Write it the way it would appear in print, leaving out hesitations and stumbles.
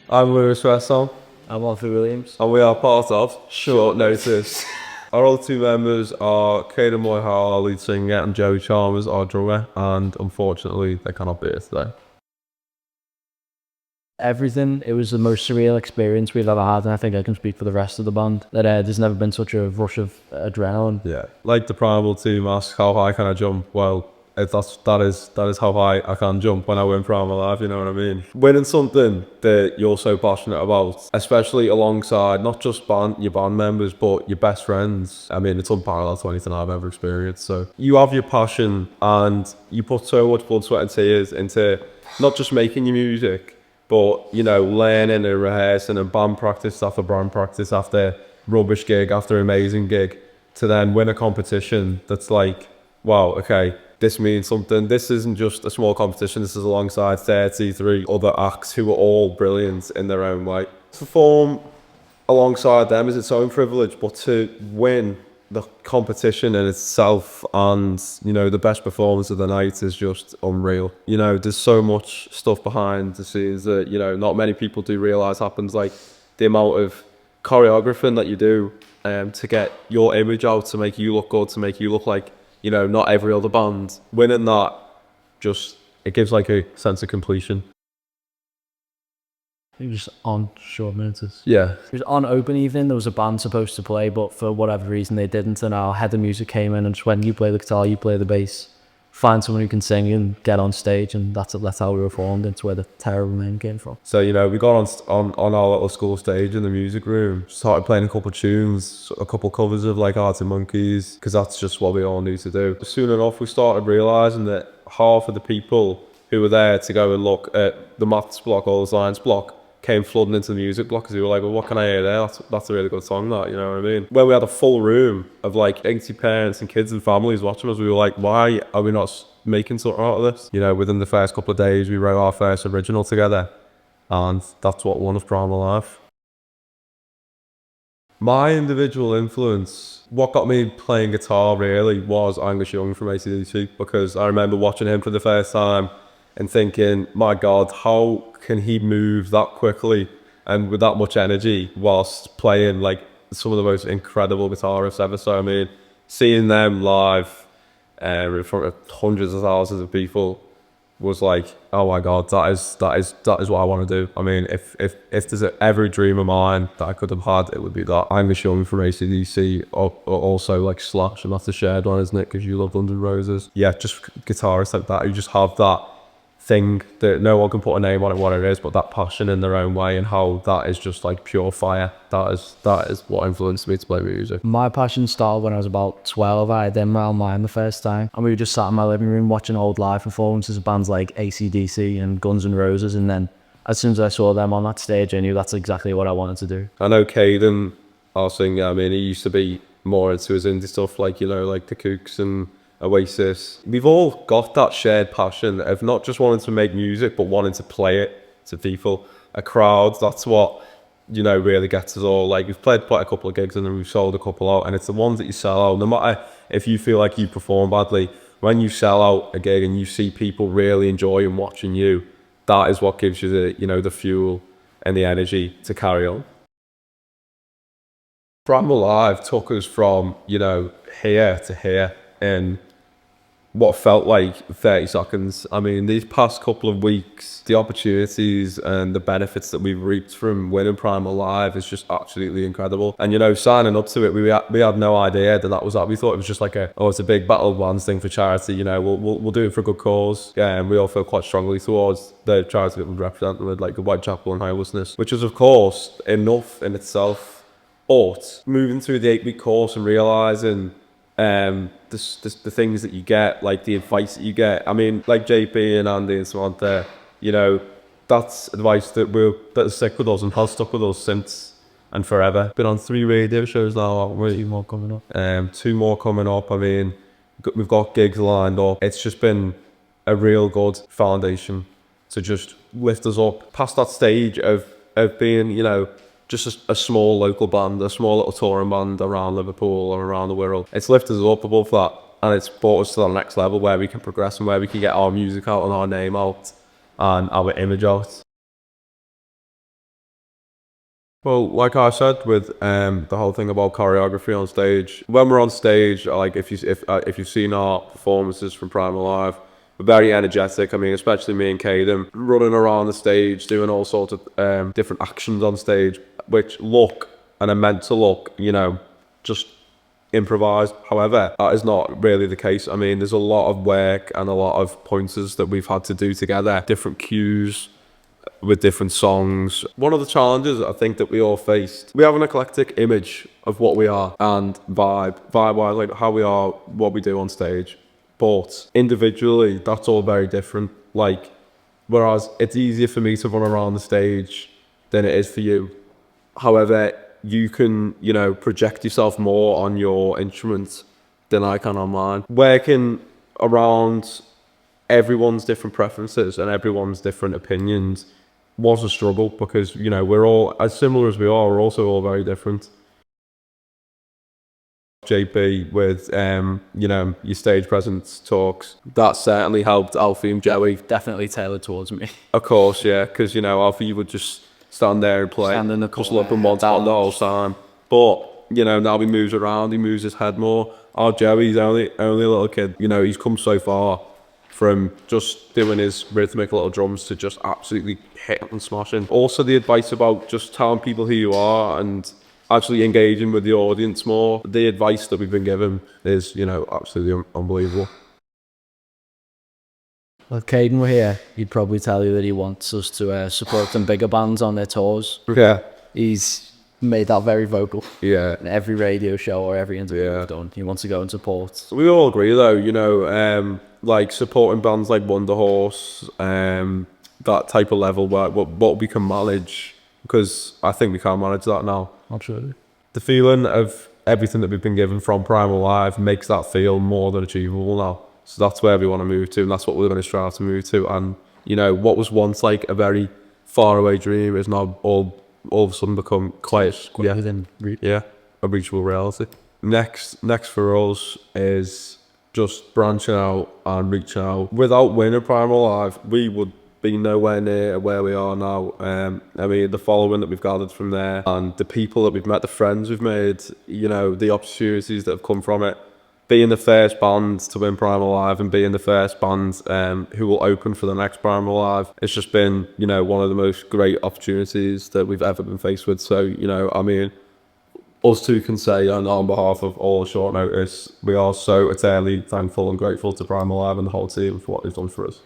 I'm Lewis Russell, I'm Arthur Williams. and we are part of Short Notice. Our other two members are Caden Moyhal, our lead singer, and Joey Chalmers, our drummer, and unfortunately, they cannot be here today. Everything. It was the most surreal experience we've ever had, and I think I can speak for the rest of the band that there's never been such a rush of adrenaline. Yeah, like the Primal team asks, how high can I jump? Well, that is how high I can jump when I win Primal Live, you know what I mean? Winning something that you're so passionate about, especially alongside not just your band members, but your best friends. I mean, it's unparalleled to anything I've ever experienced. So you have your passion and you put so much blood, sweat and tears into not just making your music, but, you know, learning and rehearsing and band practice after band practice after rubbish gig after amazing gig to then win a competition that's like, wow, okay, this means something. This isn't just a small competition. This is alongside 33 other acts who are all brilliant in their own way. To perform alongside them is its own privilege, but to win the competition in itself and, you know, the best performance of the night is just unreal. You know, there's so much stuff behind the scenes that, you know, not many people do realize happens, like the amount of choreographing that you do to get your image out, to make you look good, to make you look like, you know, not every other band. Winning that, just, it gives like a sense of completion. It was on short notice. Yeah. It was on open evening. There was a band supposed to play, but for whatever reason they didn't. And our head of music came in and just went, "You play the guitar, you play the bass. Find someone who can sing and get on stage." And that's how we were formed. It's where the Terrible Men came from. So, you know, we got on our little school stage in the music room, started playing a couple of tunes, a couple of covers of like Arctic Monkeys, because that's just what we all knew to do. Soon enough, we started realising that half of the people who were there to go and look at the maths block or the science block came flooding into the music block because we were like, well, what can I hear there? That's a really good song, that, you know what I mean? When we had a full room of like 80 parents and kids and families watching us, we were like, why are we not making something out of this? You know, within the first couple of days, we wrote our first original together, and that's what won us Primal Live. My individual influence, what got me playing guitar really was Angus Young from AC/DC, because I remember watching him for the first time and thinking, my God, how can he move that quickly and with that much energy whilst playing like some of the most incredible guitarists ever? So I mean, seeing them live in front of hundreds of thousands of people was like, oh my God, that is what I want to do. I mean, if there's every dream of mine that I could have had, it would be that. Angus Young from AC/DC, or also like Slash, and that's a shared one, isn't it? Because you love Guns N' Roses. Yeah, just guitarists like that who just have that thing that no one can put a name on it, what it is, but that passion in their own way, and how that is just like pure fire. That is what influenced me to play music. My passion started when I was about 12. I had Emerald Mine the first time, and we were just sat in my living room watching old live performances of bands like AC/DC and Guns N' Roses, and then as soon as I saw them on that stage, I knew that's exactly what I wanted to do. I know Caden, our singer, I mean, he used to be more into his indie stuff, like, you know, like the Kooks and Oasis. We've all got that shared passion of not just wanting to make music, but wanting to play it to people, a crowd. That's what, you know, really gets us all. Like, we've played quite a couple of gigs and then we've sold a couple out, and it's the ones that you sell out, no matter if you feel like you perform badly, when you sell out a gig and you see people really enjoying watching you, that is what gives you the, you know, the fuel and the energy to carry on. Primal Live took us from, you know, here to here in what felt like 30 seconds. I mean, these past couple of weeks, the opportunities and the benefits that we've reaped from winning Primal Live is just absolutely incredible. And, you know, signing up to it, we had no idea that was that. We thought it was just like it's a big Battle of Bands thing for charity, you know, we'll do it for a good cause. Yeah, and we all feel quite strongly towards the charity that we represent, with like the Whitechapel and Homelessness, which is, of course, enough in itself. But moving through the 8-week course and realising the things that you get, like the advice that you get. I mean, like JP and Andy and Samantha, you know, that's advice that has stuck with us and has stuck with us since and forever. Been on 3 radio shows now, haven't we? 2 more coming up. 2 more coming up. I mean, we've got gigs lined up. It's just been a real good foundation to just lift us up past that stage of being, you know, just a small local band, a small little touring band around Liverpool or around the world. It's lifted us up above that, and it's brought us to the next level where we can progress and where we can get our music out and our name out and our image out. Well, like I said with the whole thing about choreography on stage, when we're on stage, like if you've seen our performances from Primal Live, we're very energetic. I mean, especially me and Caden running around the stage, doing all sorts of different actions on stage, which look and are meant to look, you know, just improvised. However, that is not really the case. I mean, there's a lot of work and a lot of pointers that we've had to do together, different cues with different songs. One of the challenges I think that we all faced, we have an eclectic image of what we are and vibe-wise, like how we are, what we do on stage. But individually, that's all very different. Like, whereas it's easier for me to run around the stage than it is for you. However, you can, you know, project yourself more on your instrument than I can on mine. Working around everyone's different preferences and everyone's different opinions was a struggle because, you know, we're all, as similar as we are, we're also all very different. JP with, you know, your stage presence talks, that certainly helped Alfie and Joey. Definitely tailored towards me. Of course, yeah, because, you know, Alfie would just stand there and play, Stand in the hustle corner, up and one spot the whole time. But, you know, now he moves around, he moves his head more. Our Joey's only a little kid, you know, he's come so far from just doing his rhythmic little drums to just absolutely hitting and smashing. Also the advice about just telling people who you are and actually engaging with the audience more. The advice that we've been given is, you know, absolutely unbelievable. Well, if Caden were here, he'd probably tell you that he wants us to support some bigger bands on their tours. Yeah. He's made that very vocal. Yeah. In every radio show or every interview we've done, he wants to go and support. We all agree though, you know, like supporting bands like Wonder Horse, that type of level where what we can manage, because I think we can manage that now. Absolutely. The feeling of everything that we've been given from Primal Live makes that feel more than achievable now. So that's where we want to move to, and that's what we're going to strive to move to. And, you know, what was once like a very far away dream is now all of a sudden become quite within reach. Yeah, a reachable reality. Next for us is just branching out and reaching out. Without winning Primal Live, we would be nowhere near where we are now. I mean, the following that we've gathered from there and the people that we've met, the friends we've made, you know, the opportunities that have come from it. Being the first band to win Primal Live and being the first band who will open for the next Primal Live, it's just been, you know, one of the most great opportunities that we've ever been faced with. So, you know, I mean, us two can say, and on behalf of all Short Notice, we are so eternally thankful and grateful to Primal Live and the whole team for what they've done for us.